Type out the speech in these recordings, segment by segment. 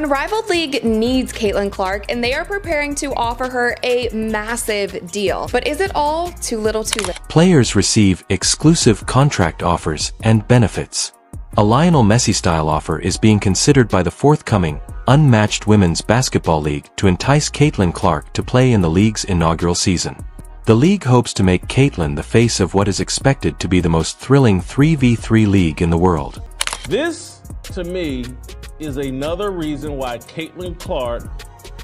Unrivaled League needs Caitlin Clark, and they are preparing to offer her a massive deal. But is it all too little too late? Players receive exclusive contract offers and benefits. A Lionel Messi-style offer is being considered by the forthcoming, unmatched Women's Basketball League to entice Caitlin Clark to play in the league's inaugural season. The league hopes to make Caitlin the face of what is expected to be the most thrilling 3v3 league in the world. This, to me, is another reason why Caitlin Clark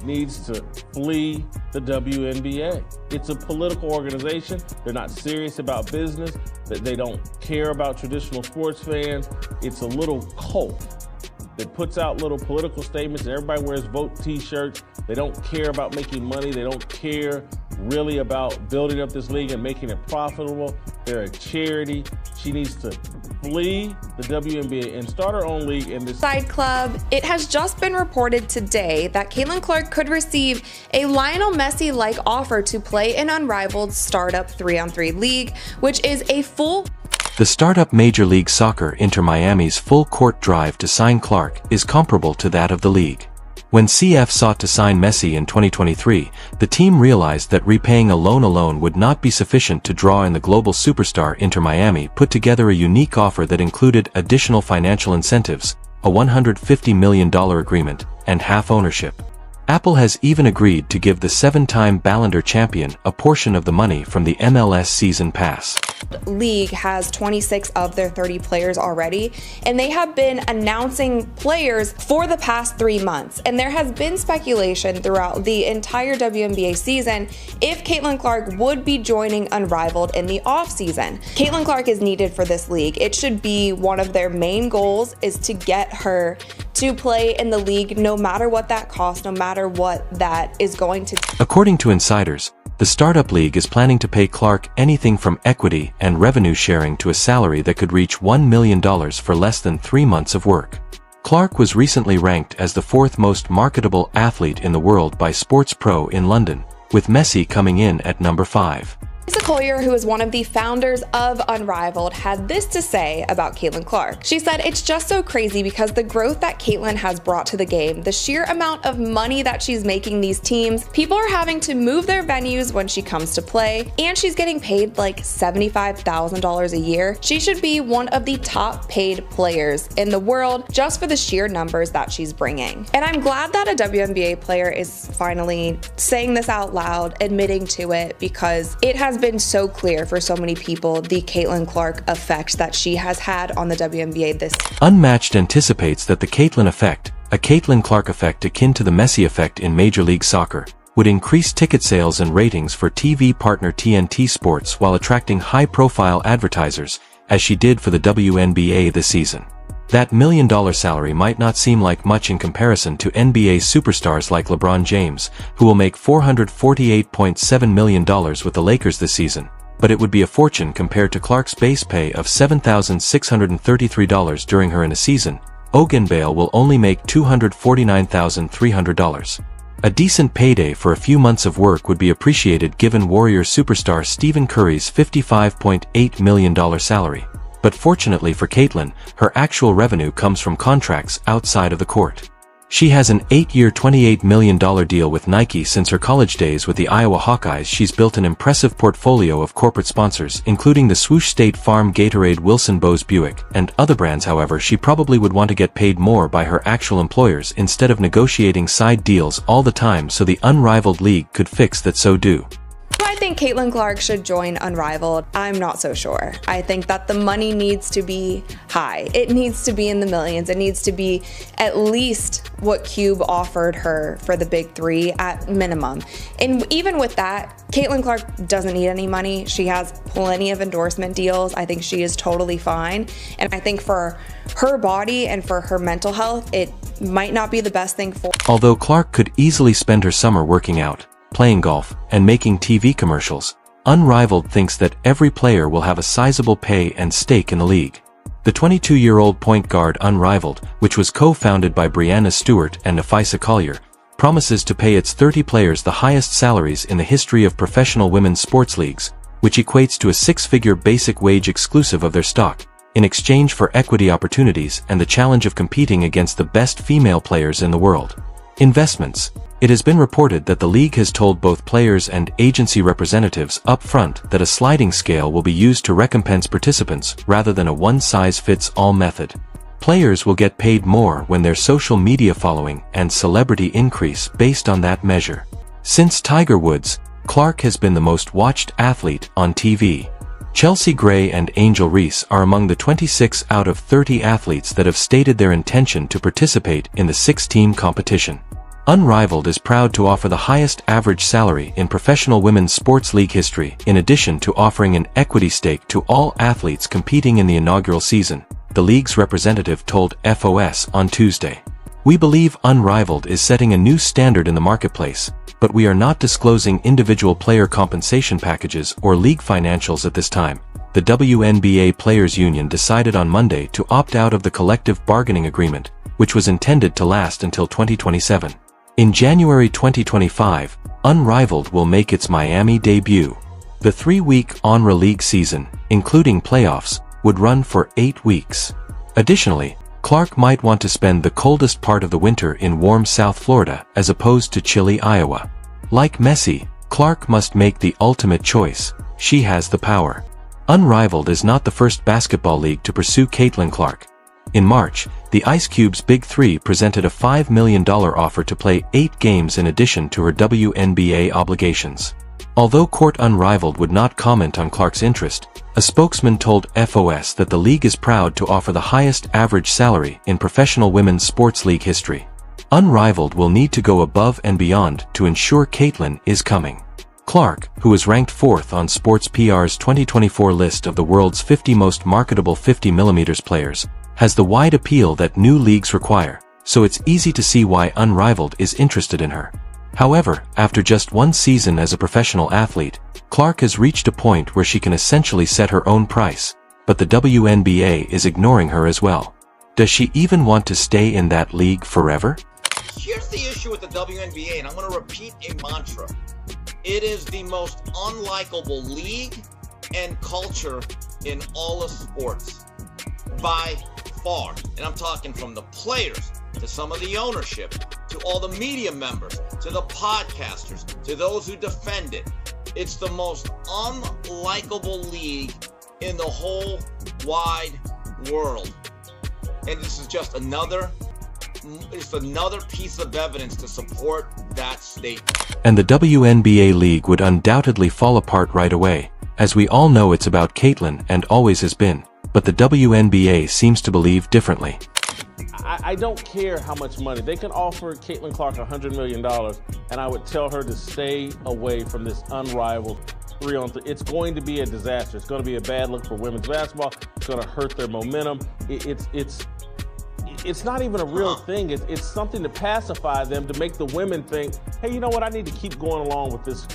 needs to flee the WNBA. It's a political organization. They're not serious about business. They don't care about traditional sports fans. It's a little cult that puts out little political statements. Everybody wears vote t-shirts. They don't care about making money. They don't care really about building up this league and making it profitable. They're a charity. She needs to flee the WNBA and start her own league in this side club. It has just been reported today that Caitlin Clark could receive a Lionel Messi-like offer to play in Unrivaled startup 3-on-3 league, which is a full... The startup Major League Soccer Inter Miami's full-court drive to sign Clark is comparable to that of the league. When CF sought to sign Messi in 2023, the team realized that repaying a loan alone would not be sufficient to draw in the global superstar. Inter Miami put together a unique offer that included additional financial incentives, a $150 million agreement, and half ownership. Apple has even agreed to give the 7-time Ballon d'Or champion a portion of the money from the MLS season pass. League has 26 of their 30 players already, and they have been announcing players for the past 3 months. And there has been speculation throughout the entire WNBA season if Caitlin Clark would be joining Unrivaled in the offseason. Caitlin Clark is needed for this league. It should be one of their main goals is to get her to play in the league no matter what that costs, no matter what that is going to. According to insiders, the startup league is planning to pay Clark anything from equity and revenue sharing to a salary that could reach $1 million for less than 3 months of work. Clark was recently ranked as the 4th most marketable athlete in the world by Sports Pro in London, with Messi coming in at number 5. Lisa Collier, who is one of the founders of Unrivaled, had this to say about Caitlin Clark. She said, "It's just so crazy because the growth that Caitlin has brought to the game, the sheer amount of money that she's making these teams, people are having to move their venues when she comes to play, and she's getting paid like $75,000 a year. She should be one of the top paid players in the world just for the sheer numbers that she's bringing." And I'm glad that a WNBA player is finally saying this out loud, admitting to it, because it has been so clear for so many people the Caitlin Clark effect that she has had on the WNBA this. Unmatched anticipates that the Caitlin effect, a Caitlin Clark effect akin to the Messi effect in Major League Soccer, would increase ticket sales and ratings for TV partner TNT Sports while attracting high-profile advertisers, as she did for the WNBA this season. That $1 million salary might not seem like much in comparison to NBA superstars like LeBron James, who will make $448.7 million with the Lakers this season, but it would be a fortune compared to Clark's base pay of $7,633 during her in a season. Ogunbale will only make $249,300. A decent payday for a few months of work would be appreciated given Warriors superstar Stephen Curry's $55.8 million salary. But fortunately for Caitlin, her actual revenue comes from contracts outside of the court. She has an 8-year $28 million deal with Nike. Since her college days with the Iowa Hawkeyes, she's built an impressive portfolio of corporate sponsors, including the Swoosh State Farm, Gatorade, Wilson Bose Buick, and other brands. However, she probably would want to get paid more by her actual employers instead of negotiating side deals all the time, so the Unrivaled League could fix that. So do I think Caitlin Clark should join Unrivaled? I'm not so sure. I think that the money needs to be high. It needs to be in the millions. It needs to be at least what Cube offered her for the big 3 at minimum. And even with that, Caitlin Clark doesn't need any money. She has plenty of endorsement deals. I think she is totally fine. And I think for her body and for her mental health, it might not be the best thing for. Although Clark could easily spend her summer working out, playing golf, and making TV commercials, Unrivaled thinks that every player will have a sizable pay and stake in the league. The 22-year-old point guard Unrivaled, which was co-founded by Brianna Stewart and Nafisa Collier, promises to pay its 30 players the highest salaries in the history of professional women's sports leagues, which equates to a 6-figure basic wage exclusive of their stock. in exchange for equity opportunities and the challenge of competing against the best female players in the world. Investments. It has been reported that the league has told both players and agency representatives up front that a sliding scale will be used to recompense participants rather than a one-size-fits-all method. Players will get paid more when their social media following and celebrity increase based on that measure. Since Tiger Woods, Clark has been the most watched athlete on TV. Chelsea Gray and Angel Reese are among the 26 out of 30 athletes that have stated their intention to participate in the 6-team competition. Unrivaled is proud to offer the highest average salary in professional women's sports league history, in addition to offering an equity stake to all athletes competing in the inaugural season, the league's representative told FOS on Tuesday. We believe Unrivaled is setting a new standard in the marketplace, but we are not disclosing individual player compensation packages or league financials at this time. The WNBA Players Union decided on Monday to opt out of the collective bargaining agreement, which was intended to last until 2027. In January 2025, Unrivaled will make its Miami debut. The 3-week Honra League season, including playoffs, would run for 8 weeks. Additionally, Clark might want to spend the coldest part of the winter in warm South Florida as opposed to chilly Iowa. Like Messi, Clark must make the ultimate choice. She has the power. Unrivaled is not the first basketball league to pursue Caitlin Clark. In March, the Ice Cube's Big Three presented a $5 million offer to play 8 games in addition to her WNBA obligations. Although Court Unrivaled would not comment on Clark's interest, a spokesman told FOS that the league is proud to offer the highest average salary in professional women's sports league history. Unrivaled will need to go above and beyond to ensure Caitlin is coming. Clark, who is ranked 4th on Sports PR's 2024 list of the world's 50 most marketable 50mm players, has the wide appeal that new leagues require, so it's easy to see why Unrivaled is interested in her. However, after just 1 season as a professional athlete, Clark has reached a point where she can essentially set her own price, but the WNBA is ignoring her as well. Does she even want to stay in that league forever? Here's the issue with the WNBA, and I'm going to repeat a mantra. It is the most unlikable league and culture in all of sports, by far. And I'm talking from the players, to some of the ownership, to all the media members, to the podcasters, to those who defend it. It's the most unlikable league in the whole wide world. And this is just another piece of evidence to support that statement. And the WNBA league would undoubtedly fall apart right away. As we all know, it's about Caitlin and always has been, but the WNBA seems to believe differently. I don't care how much money. They can offer Caitlin Clark $100 million, and I would tell her to stay away from this unrivaled 3-on-3. It's going to be a disaster. It's going to be a bad look for women's basketball. It's going to hurt their momentum. It's not even a real thing. It's something to pacify them, to make the women think, hey, you know what? I need to keep going along with this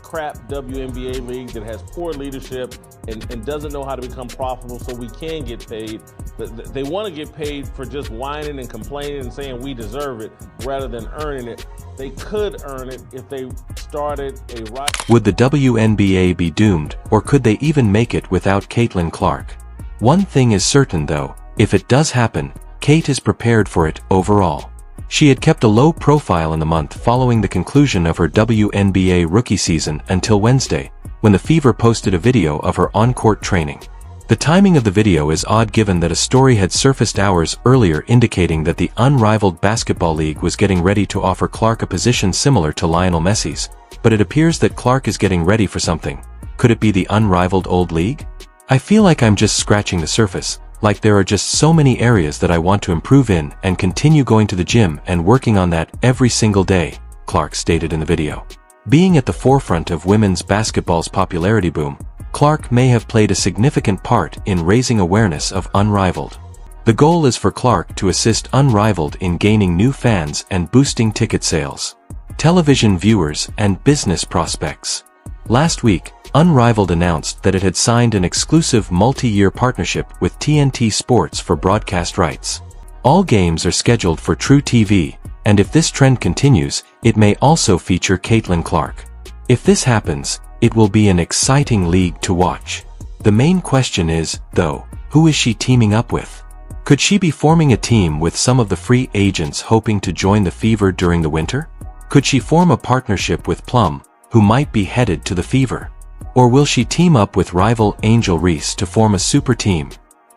crap WNBA league that has poor leadership and doesn't know how to become profitable so we can get paid. They want to get paid for just whining and complaining and saying we deserve it rather than earning it. They could earn it if they started a right. Would the WNBA be doomed, or could they even make it without Caitlin Clark? One thing is certain though, if it does happen, Kate is prepared for it overall. She had kept a low profile in the month following the conclusion of her WNBA rookie season until Wednesday, when the Fever posted a video of her on-court training. The timing of the video is odd given that a story had surfaced hours earlier indicating that the Unrivaled Basketball League was getting ready to offer Clark a position similar to Lionel Messi's, but it appears that Clark is getting ready for something. Could it be the Unrivaled Old League? I feel like I'm just scratching the surface. Like there are just so many areas that I want to improve in and continue going to the gym and working on that every single day, Clark stated in the video. Being at the forefront of women's basketball's popularity boom, Clark may have played a significant part in raising awareness of Unrivaled. The goal is for Clark to assist Unrivaled in gaining new fans and boosting ticket sales, television viewers, and business prospects. Last week, Unrivaled announced that it had signed an exclusive multi-year partnership with TNT Sports for broadcast rights. All games are scheduled for True TV, and if this trend continues, it may also feature Caitlin Clark. If this happens, it will be an exciting league to watch. The main question is, though, Who is she teaming up with? Could she be forming a team with some of the free agents hoping to join the Fever during the winter? Could she form a partnership with Plum, who might be headed to the Fever? Or will she team up with rival Angel Reese to form a super team?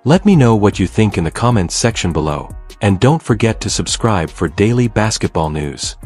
Let me know what you think in the comments section below, and don't forget to subscribe for daily basketball news.